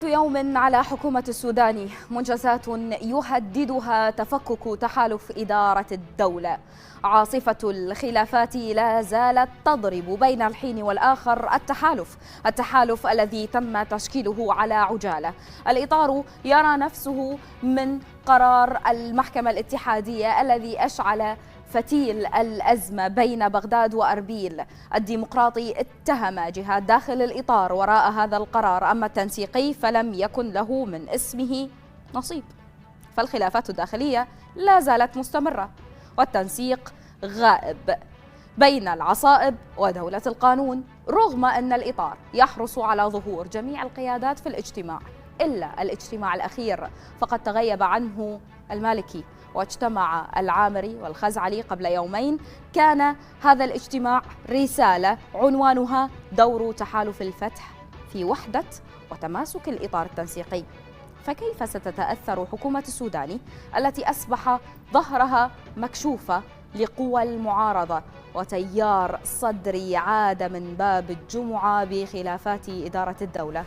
يوم على حكومة السودان منجزات يهددها تفكك تحالف إدارة الدولة. عاصفة الخلافات لا زالت تضرب بين الحين والآخر التحالف الذي تم تشكيله على عجالة. الإطار يرى نفسه من قرار المحكمة الاتحادية الذي أشعل فتيل الأزمة بين بغداد وأربيل. الديمقراطي اتهم جهات داخل الإطار وراء هذا القرار، أما التنسيقي فلم يكن له من اسمه نصيب. فالخلافات الداخلية لا زالت مستمرة والتنسيق غائب بين العصائب ودولة القانون، رغم أن الإطار يحرص على ظهور جميع القيادات في الاجتماع إلا الاجتماع الأخير فقد تغيب عنه المالكي واجتمع العامري والخزعلي قبل يومين. كان هذا الاجتماع رسالة عنوانها دور تحالف الفتح في وحدة وتماسك الإطار التنسيقي. فكيف ستتأثر حكومة السودان التي أصبح ظهرها مكشوفة لقوى المعارضة وتيار صدري عاد من باب الجمعة بخلافات إدارة الدولة؟